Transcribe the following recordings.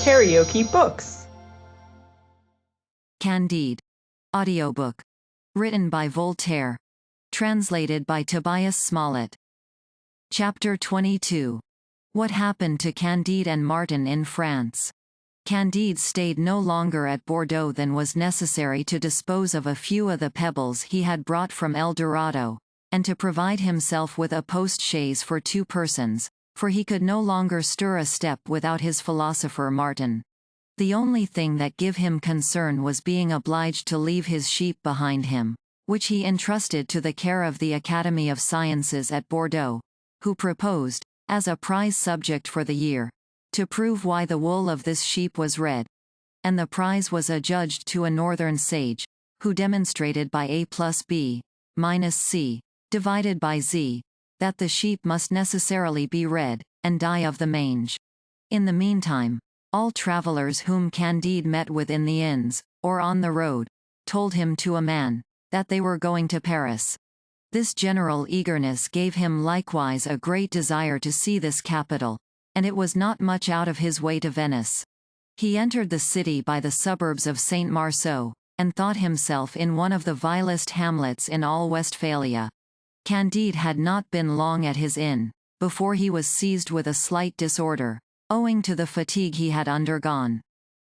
KaraokeBooks. Candide. Audiobook. Written by Voltaire. Translated by Tobias Smollett. Chapter 22. What happened to Candide and Martin in France? Candide stayed no longer at Bordeaux than was necessary to dispose of a few of the pebbles he had brought from El Dorado, and to provide himself with a post-chaise for 2 persons, for he could no longer stir a step without his philosopher Martin. The only thing that gave him concern was being obliged to leave his sheep behind him, which he entrusted to the care of the Academy of Sciences at Bordeaux, who proposed, as a prize subject for the year, to prove why the wool of this sheep was red. And the prize was adjudged to a northern sage, who demonstrated by A plus B minus C, divided by Z, that the sheep must necessarily be red, and die of the mange. In the meantime, all travelers whom Candide met with in the inns, or on the road, told him to a man, that they were going to Paris. This general eagerness gave him likewise a great desire to see this capital, and it was not much out of his way to Venice. He entered the city by the suburbs of Saint Marceau, and thought himself in one of the vilest hamlets in all Westphalia. Candide had not been long at his inn, before he was seized with a slight disorder, owing to the fatigue he had undergone.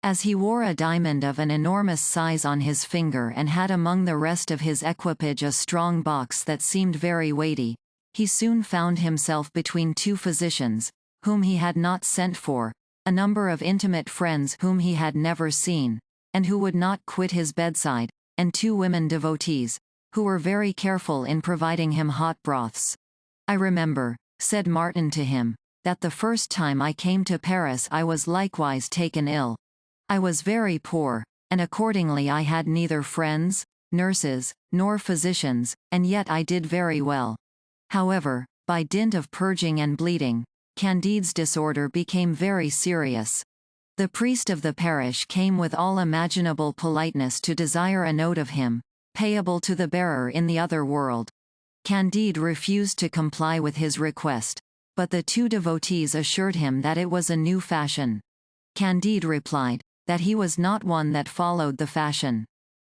As he wore a diamond of an enormous size on his finger and had among the rest of his equipage a strong box that seemed very weighty, he soon found himself between 2 physicians, whom he had not sent for, a number of intimate friends whom he had never seen, and who would not quit his bedside, and 2 women devotees, who were very careful in providing him hot broths. "I remember," said Martin to him, "that the first time I came to Paris I was likewise taken ill. I was very poor, and accordingly I had neither friends, nurses, nor physicians, and yet I did very well. However, by dint of purging and bleeding, Candide's disorder became very serious. The priest of the parish came with all imaginable politeness to desire a note of him, payable to the bearer in the other world. Candide refused to comply with his request, but the 2 devotees assured him that it was a new fashion. Candide replied, that he was not one that followed the fashion.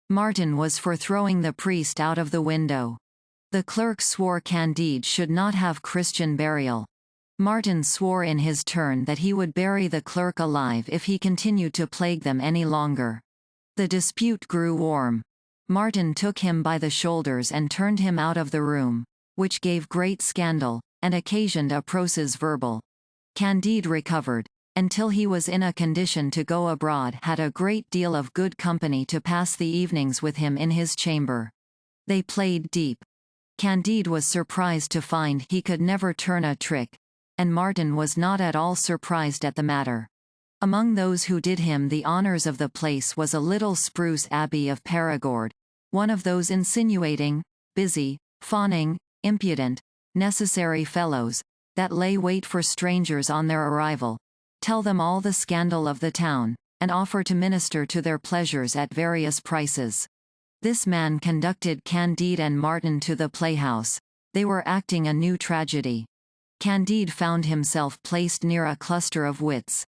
Martin was for throwing the priest out of the window. The clerk swore Candide should not have Christian burial. Martin swore in his turn that he would bury the clerk alive if he continued to plague them any longer. The dispute grew warm. Martin took him by the shoulders and turned him out of the room, which gave great scandal, and occasioned a procès verbal. Candide recovered, until he was in a condition to go abroad, had a great deal of good company to pass the evenings with him in his chamber. They played deep. Candide was surprised to find he could never turn a trick, and Martin was not at all surprised at the matter. Among those who did him the honors of the place was a little spruce abbé of Perigord, one of those insinuating, busy, fawning, impudent, necessary fellows, that lay wait for strangers on their arrival, tell them all the scandal of the town, and offer to minister to their pleasures at various prices. This man conducted Candide and Martin to the playhouse. They were acting a new tragedy. Candide found himself placed near a cluster of wits.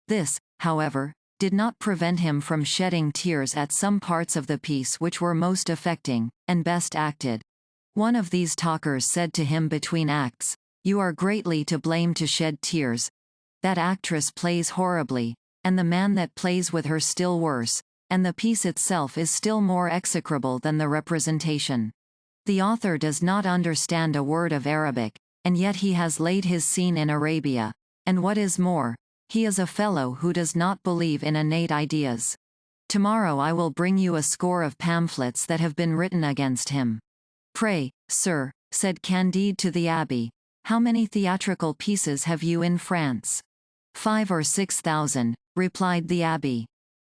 This, however, did not prevent him from shedding tears at some parts of the piece which were most affecting, and best acted. One of these talkers said to him between acts, "You are greatly to blame to shed tears. That actress plays horribly, and the man that plays with her still worse, and the piece itself is still more execrable than the representation. The author does not understand a word of Arabic, and yet he has laid his scene in Arabia, and what is more, he is a fellow who does not believe in innate ideas. Tomorrow I will bring you a score of pamphlets that have been written against him." "Pray, sir," said Candide to the abbé, "how many theatrical pieces have you in France?" 5 or 6,000, replied the abbé.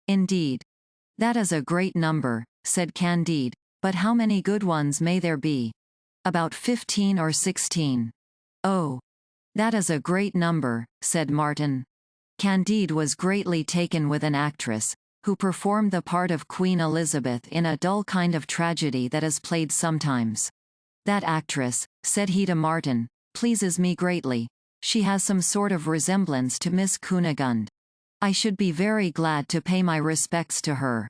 "Indeed. That is a great number," said Candide, "but how many good ones may there be?" "About 15 or 16. "Oh, that is a great number," said Martin. Candide was greatly taken with an actress, who performed the part of Queen Elizabeth in a dull kind of tragedy that is played sometimes. "That actress," said he to Martin, "pleases me greatly. She has some sort of resemblance to Miss Cunegonde." I should be very glad to pay my respects to her.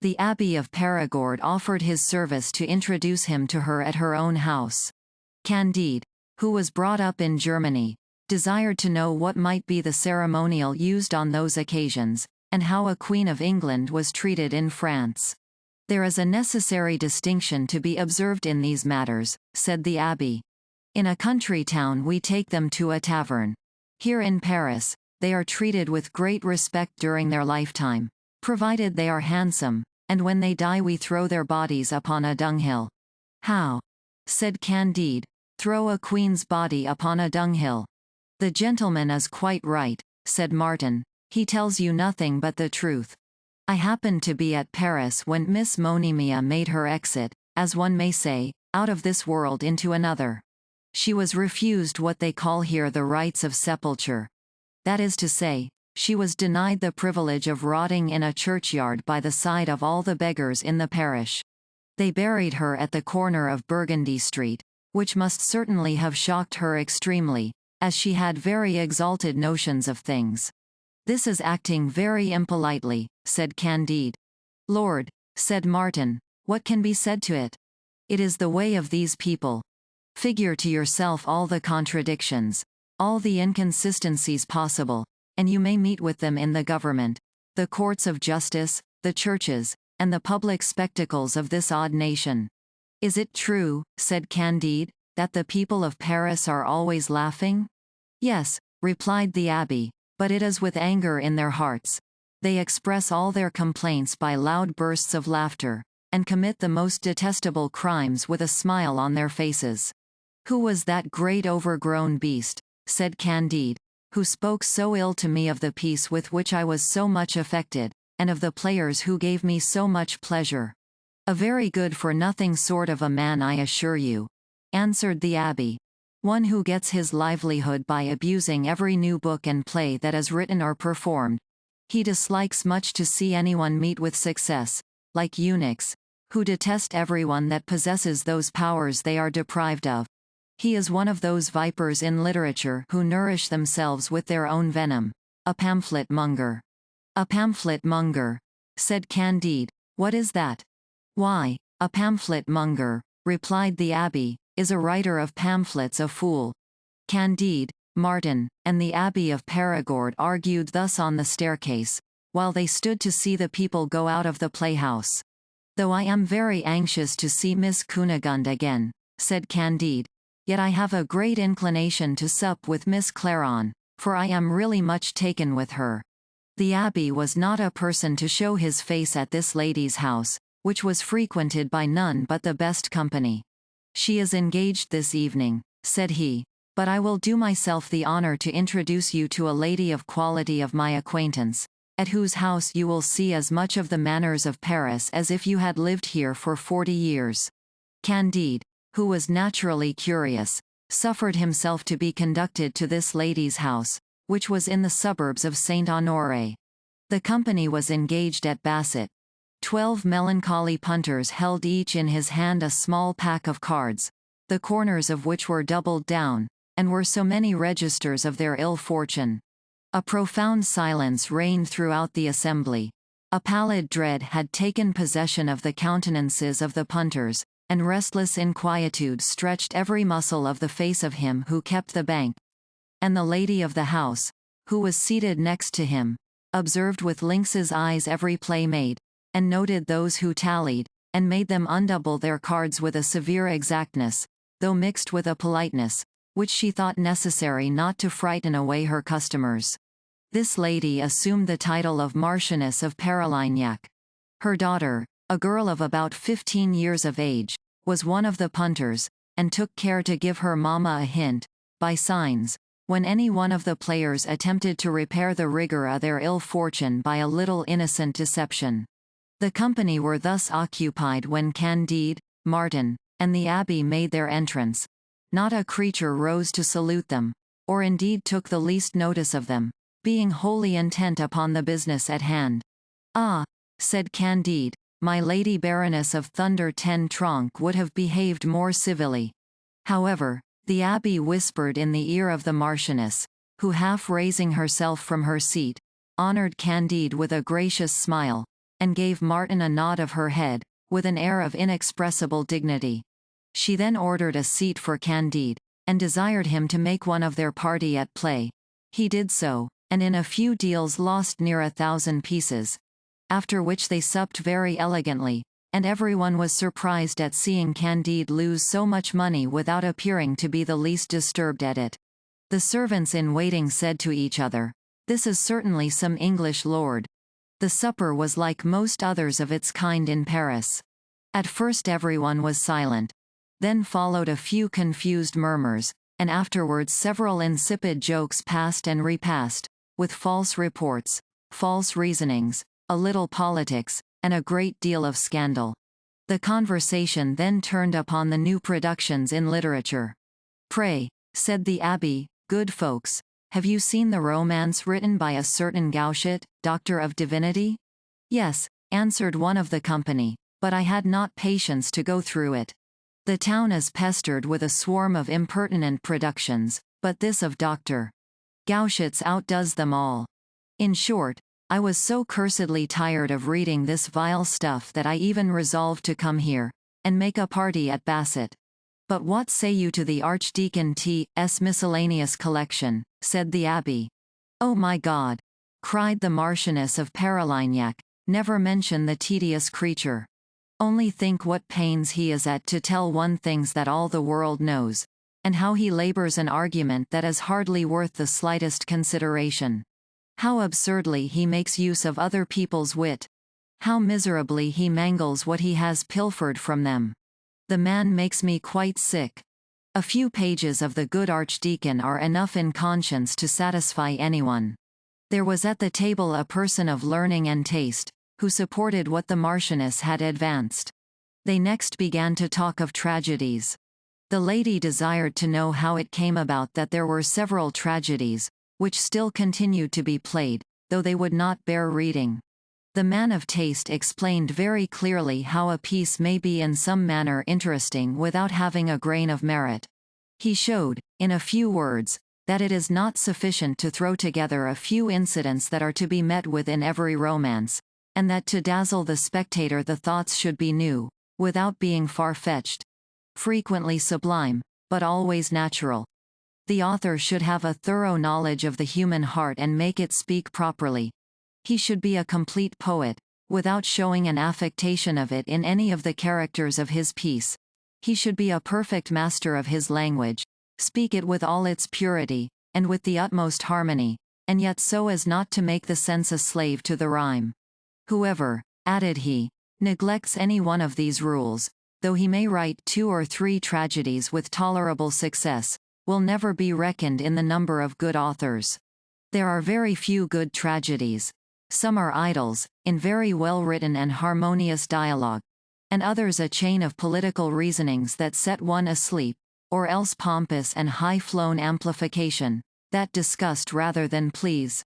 The Abbé of Périgord offered his service to introduce him to her at her own house. Candide, who was brought up in Germany, desired to know what might be the ceremonial used on those occasions, and how a Queen of England was treated in France. There is a necessary distinction to be observed in these matters, said the Abbé. In a country town we take them to a tavern. Here in Paris, they are treated with great respect during their lifetime, provided they are handsome, and when they die we throw their bodies upon a dunghill. How? Said Candide, throw a queen's body upon a dunghill. The gentleman is quite right, said Martin, he tells you nothing but the truth. I happened to be at Paris when Miss Monimia made her exit, as one may say, out of this world into another. She was refused what they call here the rites of sepulture. That is to say, she was denied the privilege of rotting in a churchyard by the side of all the beggars in the parish. They buried her at the corner of Burgundy Street, which must certainly have shocked her extremely, as she had very exalted notions of things. This is acting very impolitely, said Candide. Lord, said Martin, what can be said to it? It is the way of these people. Figure to yourself all the contradictions, all the inconsistencies possible, and you may meet with them in the government, the courts of justice, the churches, and the public spectacles of this odd nation. Is it true, said Candide, that the people of Paris are always laughing? Yes, replied the Abbé, but it is with anger in their hearts. They express all their complaints by loud bursts of laughter, and commit the most detestable crimes with a smile on their faces. Who was that great overgrown beast, said Candide, who spoke so ill to me of the piece with which I was so much affected, and of the players who gave me so much pleasure? A very good-for-nothing sort of a man, I assure you, answered the Abbé. One who gets his livelihood by abusing every new book and play that is written or performed. He dislikes much to see anyone meet with success, like eunuchs, who detest everyone that possesses those powers they are deprived of. He is one of those vipers in literature who nourish themselves with their own venom, a pamphlet monger. A pamphlet monger, said Candide, what is that? Why, a pamphlet monger, replied the Abbé, is a writer of pamphlets, a fool. Candide, Martin, and the Abbé of Périgord argued thus on the staircase, while they stood to see the people go out of the playhouse. Though I am very anxious to see Miss Cunegonde again, said Candide, yet I have a great inclination to sup with Miss Clairon, for I am really much taken with her. The Abbé was not a person to show his face at this lady's house, which was frequented by none but the best company. She is engaged this evening, said he, but I will do myself the honor to introduce you to a lady of quality of my acquaintance, at whose house you will see as much of the manners of Paris as if you had lived here for 40 years. Candide, who was naturally curious, suffered himself to be conducted to this lady's house, which was in the suburbs of Saint-Honoré. The company was engaged at basset. 12 melancholy punters held each in his hand a small pack of cards, the corners of which were doubled down, and were so many registers of their ill fortune. A profound silence reigned throughout the assembly. A pallid dread had taken possession of the countenances of the punters, and restless inquietude stretched every muscle of the face of him who kept the bank. And the lady of the house, who was seated next to him, observed with lynx's eyes every play made, and noted those who tallied, and made them undouble their cards with a severe exactness, though mixed with a politeness, which she thought necessary not to frighten away her customers. This lady assumed the title of Marchioness of Paralignac. Her daughter, a girl of about 15 years of age, was one of the punters, and took care to give her mamma a hint, by signs, when any one of the players attempted to repair the rigor of their ill fortune by a little innocent deception. The company were thus occupied when Candide, Martin, and the Abbé made their entrance. Not a creature rose to salute them, or indeed took the least notice of them, being wholly intent upon the business at hand. Ah, said Candide, my Lady Baroness of Thunder Ten Tronckh would have behaved more civilly. However, the Abbé whispered in the ear of the Marchioness, who half raising herself from her seat, honored Candide with a gracious smile, and gave Martin a nod of her head, with an air of inexpressible dignity. She then ordered a seat for Candide, and desired him to make one of their party at play. He did so, and in a few deals lost near 1,000 pieces. After which they supped very elegantly, and everyone was surprised at seeing Candide lose so much money without appearing to be the least disturbed at it. The servants in waiting said to each other, "This is certainly some English lord." The supper was like most others of its kind in Paris. At first everyone was silent. Then followed a few confused murmurs, and afterwards several insipid jokes passed and repassed, with false reports, false reasonings, a little politics, and a great deal of scandal. The conversation then turned upon the new productions in literature. "Pray," said the abbé, "good folks, have you seen the romance written by a certain Gauchet, Doctor of Divinity?" "Yes," answered one of the company, "but I had not patience to go through it. The town is pestered with a swarm of impertinent productions, but this of Dr. Gauchet's outdoes them all. In short, I was so cursedly tired of reading this vile stuff that I even resolved to come here, and make a party at Basset." "But what say you to the Archdeacon T.'s miscellaneous collection?" said the abbé. "Oh my God!" cried the Marchioness of Paralignac, "never mention the tedious creature. Only think what pains he is at to tell one things that all the world knows, and how he labors an argument that is hardly worth the slightest consideration. How absurdly he makes use of other people's wit. How miserably he mangles what he has pilfered from them. The man makes me quite sick. A few pages of the good Archdeacon are enough in conscience to satisfy anyone." There was at the table a person of learning and taste, who supported what the Marchioness had advanced. They next began to talk of tragedies. The lady desired to know how it came about that there were several tragedies, which still continued to be played, though they would not bear reading. The man of taste explained very clearly how a piece may be in some manner interesting without having a grain of merit. He showed, in a few words, that it is not sufficient to throw together a few incidents that are to be met with in every romance, and that to dazzle the spectator the thoughts should be new, without being far-fetched, frequently sublime, but always natural. The author should have a thorough knowledge of the human heart and make it speak properly. He should be a complete poet, without showing an affectation of it in any of the characters of his piece. He should be a perfect master of his language, speak it with all its purity, and with the utmost harmony, and yet so as not to make the sense a slave to the rhyme. Whoever, added he, neglects any one of these rules, though he may write 2 or 3 tragedies with tolerable success, will never be reckoned in the number of good authors. There are very few good tragedies. Some are idylls, in very well-written and harmonious dialogue, and others a chain of political reasonings that set one asleep, or else pompous and high-flown amplification, that disgust rather than please.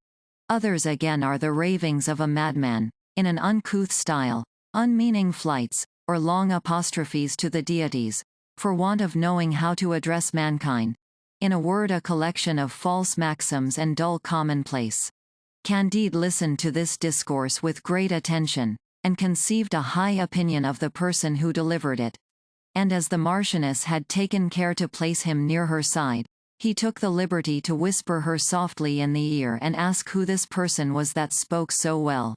Others again are the ravings of a madman, in an uncouth style, unmeaning flights, or long apostrophes to the deities, for want of knowing how to address mankind. In a word, a collection of false maxims and dull commonplace. Candide listened to this discourse with great attention, and conceived a high opinion of the person who delivered it. And as the Marchioness had taken care to place him near her side, he took the liberty to whisper her softly in the ear and ask who this person was that spoke so well.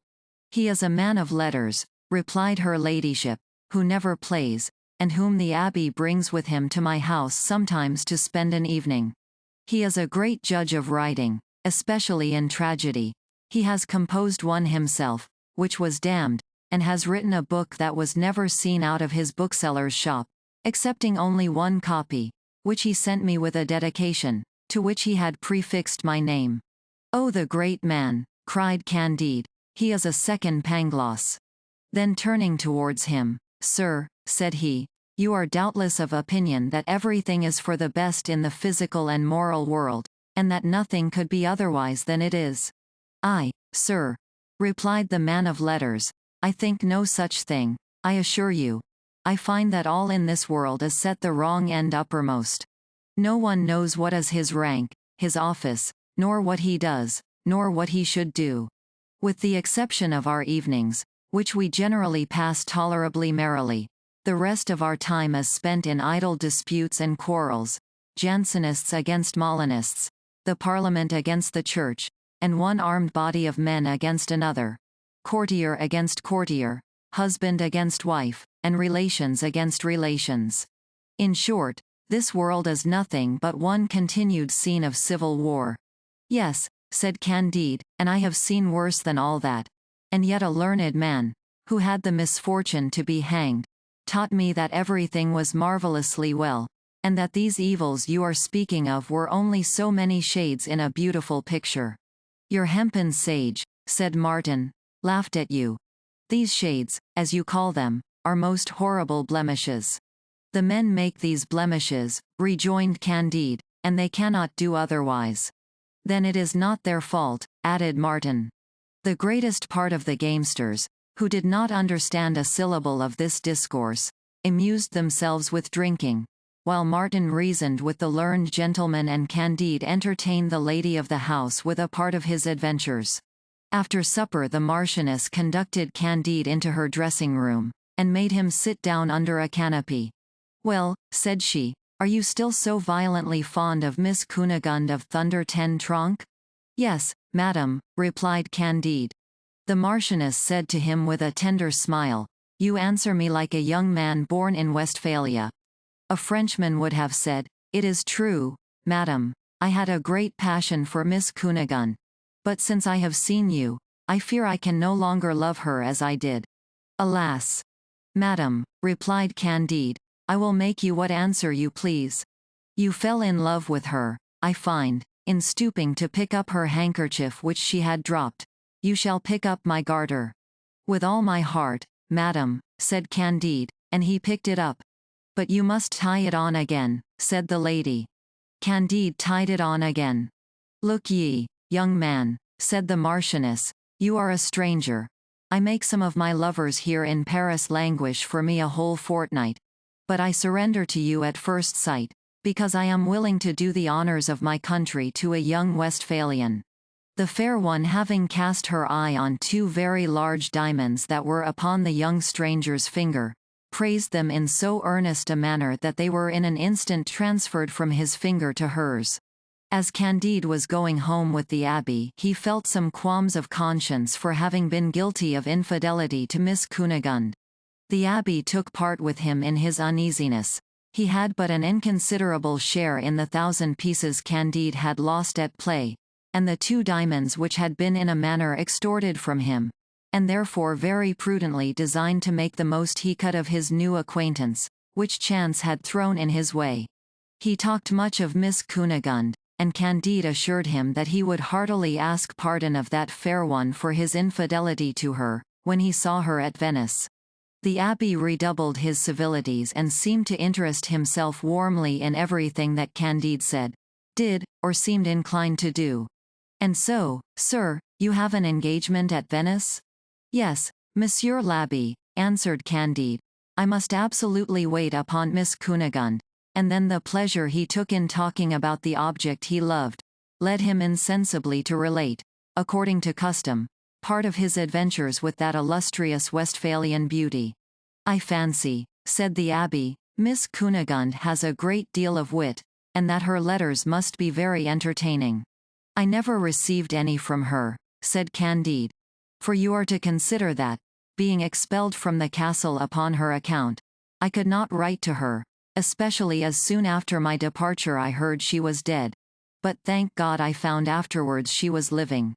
"He is a man of letters," replied her ladyship, "who never plays, and whom the abbé brings with him to my house sometimes to spend an evening. He is a great judge of writing, especially in tragedy. He has composed one himself, which was damned, and has written a book that was never seen out of his bookseller's shop, excepting only one copy, which he sent me with a dedication, to which he had prefixed my name." "Oh, the great man!" cried Candide. "He is a second Pangloss." Then turning towards him, "Sir," said he, "you are doubtless of opinion that everything is for the best in the physical and moral world, and that nothing could be otherwise than it is." "Aye, sir," replied the man of letters, "I think no such thing, I assure you. I find that all in this world is set the wrong end uppermost. No one knows what is his rank, his office, nor what he does, nor what he should do. With the exception of our evenings, which we generally pass tolerably merrily, the rest of our time is spent in idle disputes and quarrels, Jansenists against Mollenists, the Parliament against the Church, and one armed body of men against another, courtier against courtier, husband against wife, and relations against relations. In short, this world is nothing but one continued scene of civil war. Yes, said Candide, and I have seen worse than all that. And yet a learned man, who had the misfortune to be hanged, taught me that everything was marvellously well, and that these evils you are speaking of were only so many shades in a beautiful picture. Your hempen sage, said Martin, laughed at you. These shades, as you call them, are most horrible blemishes. The men make these blemishes, rejoined Candide, and they cannot do otherwise. Then it is not their fault, added Martin. The greatest part of the gamesters, who did not understand a syllable of this discourse, amused themselves with drinking, while Martin reasoned with the learned gentleman and Candide entertained the lady of the house with a part of his adventures. After supper the Marchioness conducted Candide into her dressing-room, and made him sit down under a canopy. Well, said she, are you still so violently fond of Miss Cunegonde of Thunder Ten Tronckh? Yes, madam, replied Candide. The Marchioness said to him with a tender smile, you answer me like a young man born in Westphalia. A Frenchman would have said, it is true, madam, I had a great passion for Miss Cunegonde. But since I have seen you, I fear I can no longer love her as I did. Alas! Madam, replied Candide, I will make you what answer you please. You fell in love with her, I find, in stooping to pick up her handkerchief which she had dropped. You shall pick up my garter. With all my heart, madam, said Candide, and he picked it up. But you must tie it on again, said the lady. Candide tied it on again. Look ye, young man, said the Marchioness, you are a stranger. I make some of my lovers here in Paris languish for me a whole fortnight. But I surrender to you at first sight, because I am willing to do the honors of my country to a young Westphalian. The fair one having cast her eye on two very large diamonds that were upon the young stranger's finger, praised them in so earnest a manner that they were in an instant transferred from his finger to hers. As Candide was going home with the abbé, he felt some qualms of conscience for having been guilty of infidelity to Miss Cunegonde. The abbé took part with him in his uneasiness. He had but an inconsiderable share in the 1,000 pieces Candide had lost at play, and the 2 diamonds which had been in a manner extorted from him, and therefore very prudently designed to make the most he could of his new acquaintance, which chance had thrown in his way. He talked much of Miss Cunegonde, and Candide assured him that he would heartily ask pardon of that fair one for his infidelity to her, when he saw her at Venice. The abbé redoubled his civilities and seemed to interest himself warmly in everything that Candide said, did, or seemed inclined to do. And so, sir, you have an engagement at Venice? Yes, Monsieur l'Abbé, answered Candide. I must absolutely wait upon Miss Cunegonde, and then the pleasure he took in talking about the object he loved, led him insensibly to relate, according to custom, part of his adventures with that illustrious Westphalian beauty. I fancy, said the abbé, Miss Cunegonde has a great deal of wit, and that her letters must be very entertaining. I never received any from her, said Candide. For you are to consider that, being expelled from the castle upon her account, I could not write to her, especially as soon after my departure I heard she was dead. But thank God I found afterwards she was living.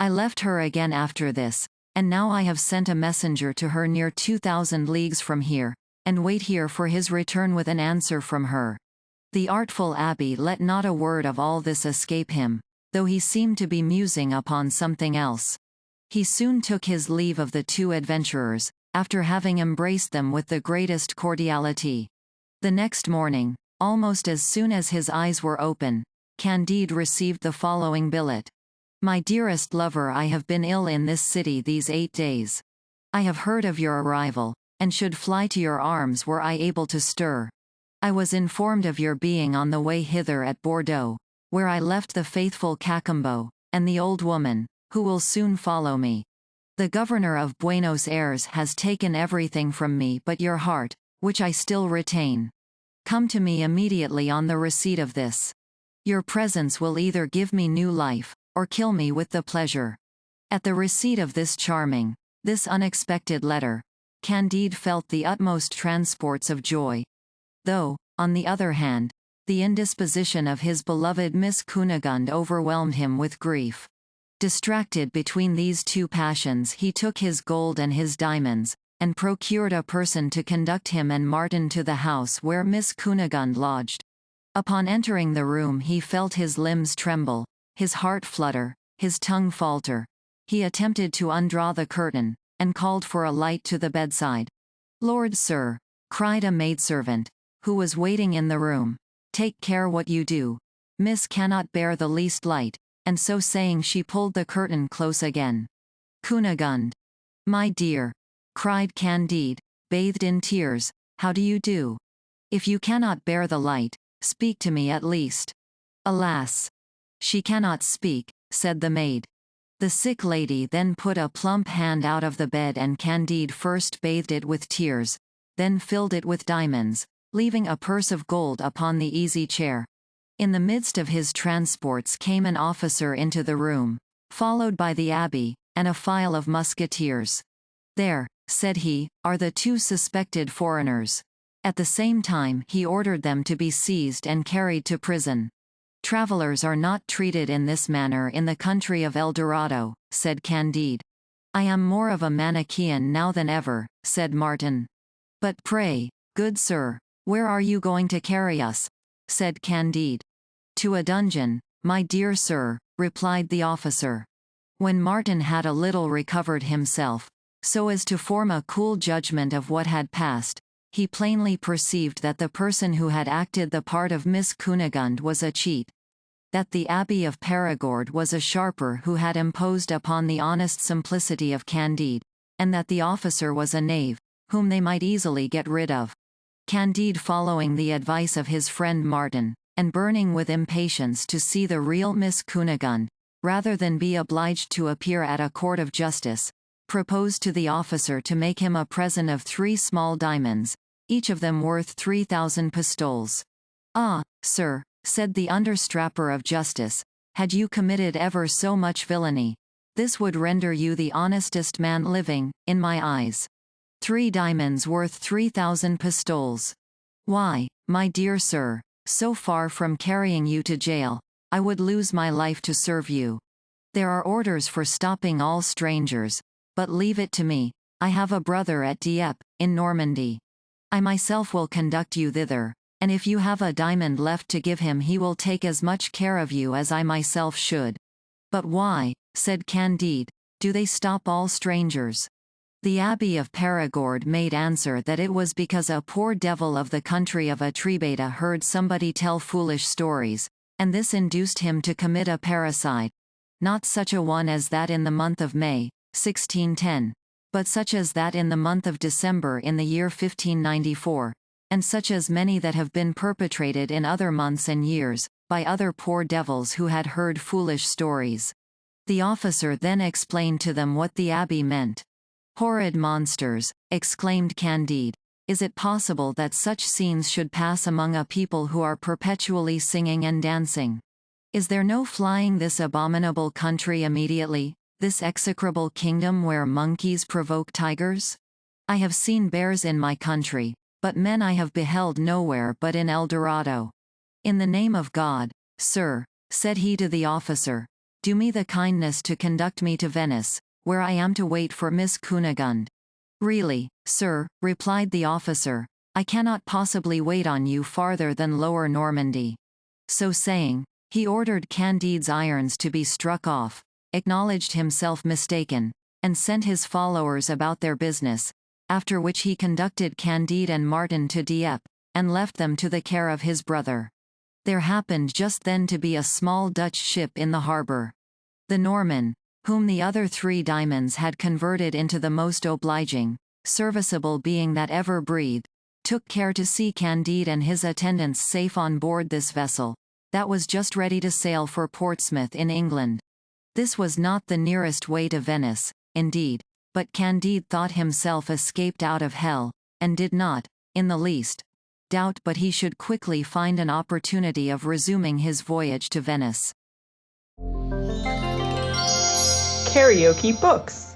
I left her again after this, and now I have sent a messenger to her near 2,000 leagues from here, and wait here for his return with an answer from her. The artful abbé let not a word of all this escape him, though he seemed to be musing upon something else. He soon took his leave of the 2 adventurers, after having embraced them with the greatest cordiality. The next morning, almost as soon as his eyes were open, Candide received the following billet. My dearest lover, I have been ill in this city these 8 days. I have heard of your arrival, and should fly to your arms were I able to stir. I was informed of your being on the way hither at Bordeaux, where I left the faithful Cacambo, and the old woman, who will soon follow me. The governor of Buenos Aires has taken everything from me but your heart, which I still retain. Come to me immediately on the receipt of this. Your presence will either give me new life, or kill me with the pleasure." At the receipt of this unexpected letter, Candide felt the utmost transports of joy. Though, on the other hand, the indisposition of his beloved Miss Cunegonde overwhelmed him with grief. Distracted between these two passions, he took his gold and his diamonds, and procured a person to conduct him and Martin to the house where Miss Cunegonde lodged. Upon entering the room he felt his limbs tremble, his heart flutter, his tongue falter. He attempted to undraw the curtain, and called for a light to the bedside. "Lord, sir," cried a maidservant, who was waiting in the room, "take care what you do. Miss cannot bear the least light," and so saying she pulled the curtain close again. "Cunegonde." "My dear," cried Candide, bathed in tears, "how do you do? If you cannot bear the light, speak to me at least." "Alas! She cannot speak," said the maid. The sick lady then put a plump hand out of the bed, and Candide first bathed it with tears, then filled it with diamonds, leaving a purse of gold upon the easy chair. In the midst of his transports came an officer into the room, followed by the abbé, and a file of musketeers. "There," said he, "are the two suspected foreigners." At the same time he ordered them to be seized and carried to prison. "Travelers are not treated in this manner in the country of El Dorado," said Candide. "I am more of a Manichean now than ever," said Martin. "But pray, good sir, where are you going to carry us?" said Candide. "To a dungeon, my dear sir," replied the officer. When Martin had a little recovered himself, so as to form a cool judgment of what had passed, he plainly perceived that the person who had acted the part of Miss Cunegonde was a cheat, that the Abbé of Perigord was a sharper who had imposed upon the honest simplicity of Candide, and that the officer was a knave, whom they might easily get rid of. Candide, following the advice of his friend Martin, and burning with impatience to see the real Miss Cunegonde, rather than be obliged to appear at a court of justice, proposed to the officer to make him a present of 3 small diamonds, each of them worth 3,000 pistoles. "Ah, sir," said the understrapper of justice, "had you committed ever so much villainy, this would render you the honestest man living, in my eyes. 3 diamonds worth 3,000 pistoles. Why, my dear sir, so far from carrying you to jail, I would lose my life to serve you. There are orders for stopping all strangers, but leave it to me. I have a brother at Dieppe, in Normandy. I myself will conduct you thither, and if you have a diamond left to give him he will take as much care of you as I myself should." "But why," said Candide, "do they stop all strangers?" The Abbé of Perigord made answer that it was because a poor devil of the country of Atrebata heard somebody tell foolish stories, and this induced him to commit a parricide. Not such a one as that in the month of May, 1610, but such as that in the month of December in the year 1594, and such as many that have been perpetrated in other months and years, by other poor devils who had heard foolish stories. The officer then explained to them what the abbé meant. "Horrid monsters," exclaimed Candide, "is it possible that such scenes should pass among a people who are perpetually singing and dancing? Is there no flying this abominable country immediately, this execrable kingdom where monkeys provoke tigers? I have seen bears in my country, but men I have beheld nowhere but in El Dorado. In the name of God, sir," said he to the officer, "do me the kindness to conduct me to Venice, where I am to wait for Miss Cunegonde." "Really, sir," replied the officer, "I cannot possibly wait on you farther than Lower Normandy." So saying, he ordered Candide's irons to be struck off, acknowledged himself mistaken, and sent his followers about their business, after which he conducted Candide and Martin to Dieppe, and left them to the care of his brother. There happened just then to be a small Dutch ship in the harbour. The Norman, whom the other 3 diamonds had converted into the most obliging, serviceable being that ever breathed, took care to see Candide and his attendants safe on board this vessel, that was just ready to sail for Portsmouth in England. This was not the nearest way to Venice, indeed, but Candide thought himself escaped out of hell, and did not, in the least, doubt but he should quickly find an opportunity of resuming his voyage to Venice. KaraokeBooks.